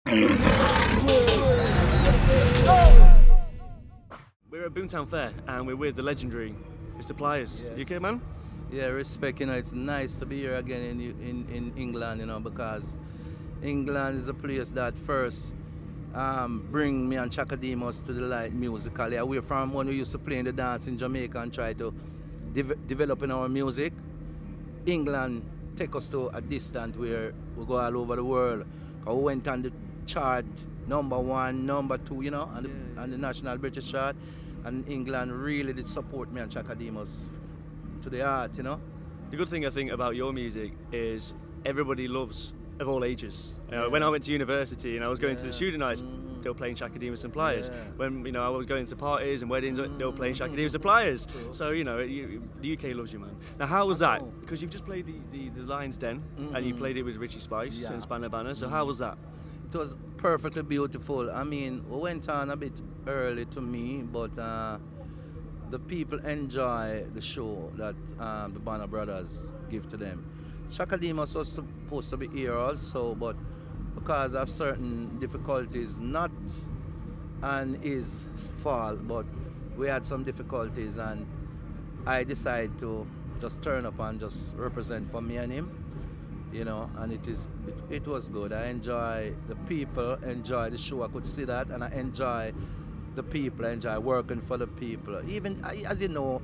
We're at Boomtown Fair and we're with the legendary Mr. Pliers. Yes. You okay, man? Yeah, respect. It's nice to be here again in England. Because England is a place that first bring me and Chaka Demus to the light musically. Away from when we used to play in the dance in Jamaica and try to develop in our music. England take us to a distance where we go all over the world. We went on the chart, #1, #2, on the national British chart. And England really did support me and Chaka Demus to the heart, The good thing I think about your music is everybody loves of all ages. When I went to university and I was going to the student nights, they were playing Chaka Demus and Pliers. Yeah. When I was going to parties and weddings, they were playing Chaka Demus and Pliers. Cool. So the UK loves you, man. Now how was that? Because you've just played the Lion's Den and you played it with Richie Spice and Spanner Banner. So how was that? It was perfectly beautiful. I mean, we went on a bit early to me, but the people enjoy the show that the Banner Brothers give to them. Chaka Demus was supposed to be here also, but because of certain difficulties, not on his fault, but we had some difficulties, and I decided to just turn up and just represent for me and him. And it was good. I enjoy the people, enjoy the show. I could see that, and I enjoy the people. I enjoy working for the people. Even as you know,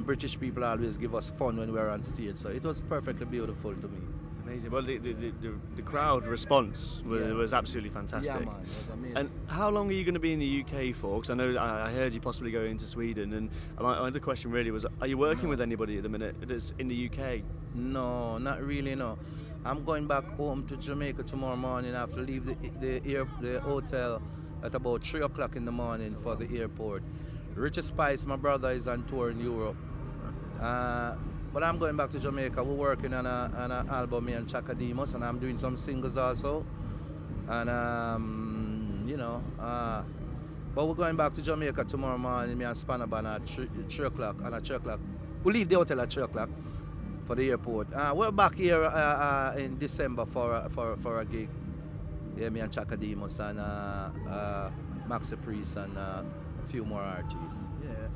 British people always give us fun when we're on stage. So it was perfectly beautiful to me. Amazing. Well, the crowd response was absolutely fantastic. Yeah, man, it was amazing. And how long are you going to be in the UK for? Because I know I heard you possibly going into Sweden. And my other question really was, are you working with anybody at the minute that's in the UK? No, not really, no. I'm going back home to Jamaica tomorrow morning. I have to leave the hotel at about 3 o'clock in the morning for the airport. Richie Spice, my brother, is on tour in Europe. But I'm going back to Jamaica. We're working on an album, me and Chaka Demus, and I'm doing some singles also. And, but we're going back to Jamaica tomorrow morning, me and Spanner Banner at 3 o'clock. And at 3 o'clock, we leave the hotel at 3 o'clock for the airport. We're back here in December for a gig. Yeah, me and Chaka Demus and Maxi Priest and a few more artists. Yeah.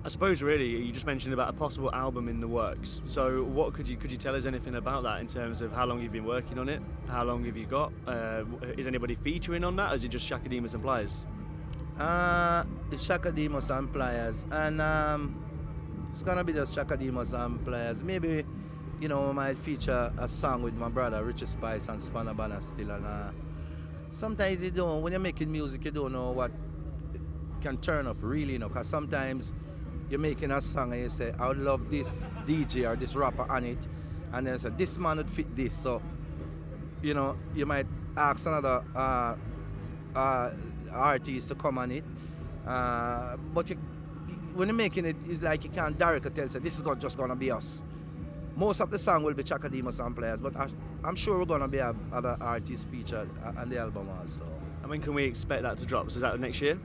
I suppose really you just mentioned about a possible album in the works. So what could you tell us anything about that in terms of how long you've been working on it? How long have you got? Is anybody featuring on that, or is it just Chaka Demus and Pliers? It's Chaka Demus and Pliers, and it's gonna be just Chaka Demus and Pliers. Maybe we might feature a song with my brother Richie Spice and Spanner Banner still. And sometimes when you're making music, you don't know what can turn up really, because sometimes you're making a song and you say, I would love this DJ or this rapper on it, and then say, this man would fit this. So, you might ask another artist to come on it, but when you're making it, it's like you can't directly tell, say, this is just gonna be us. Most of the song will be Chaka Demus and Pliers, but I'm sure we're gonna have other artists featured on the album also. And when can we expect that to drop? So is that next year?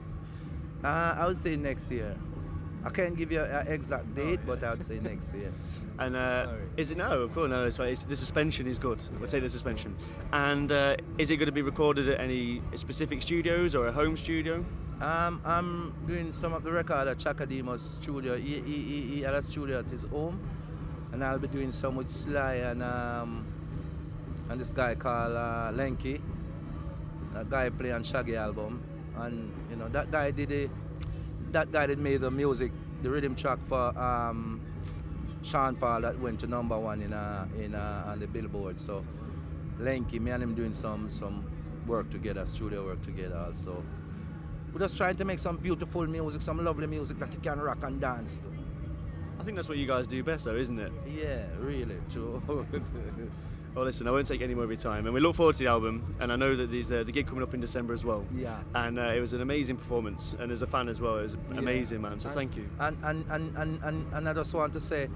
I would say next year. I can't give you an exact date, but I would say next year. And is it no? Of course, no. It's fine. The suspension is good. We'll take the suspension. And is it going to be recorded at any specific studios or a home studio? I'm doing some of the record at Chaka Demus studio. He had a studio at his home, and I'll be doing some with Sly and this guy called Lenky. That guy play on Shaggy album, and that guy did made the music, the rhythm track for Sean Paul that went to #1 on the Billboard. So Lenky, me and him doing some work together, studio work together also. We're just trying to make some beautiful music, some lovely music that you can rock and dance to. I think that's what you guys do best, though, isn't it? Yeah, really, true. Well, listen, I won't take any more of your time, and we look forward to the album. And I know that there's the gig coming up in December as well. Yeah. And it was an amazing performance, and as a fan as well, it was amazing, man. So thank you. And I just want to say,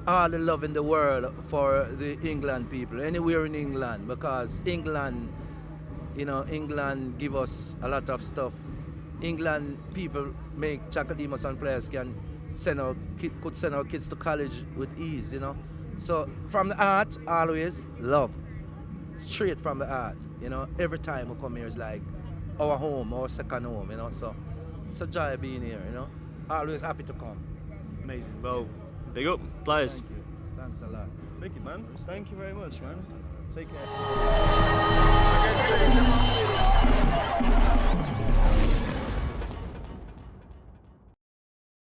all the love in the world for the England people, anywhere in England, because England, England give us a lot of stuff. England people make Chaka Demus and Pliers could send our kids to college with ease, So from the heart, always love, straight from the heart, You know, every time we come here is like our home, our second home, you know. So it's a joy being here, you know. Always happy to come. Amazing. Well, big up, Pliers. Thank you. Thanks a lot. Thank you, man. Thank you very much, man. Take care.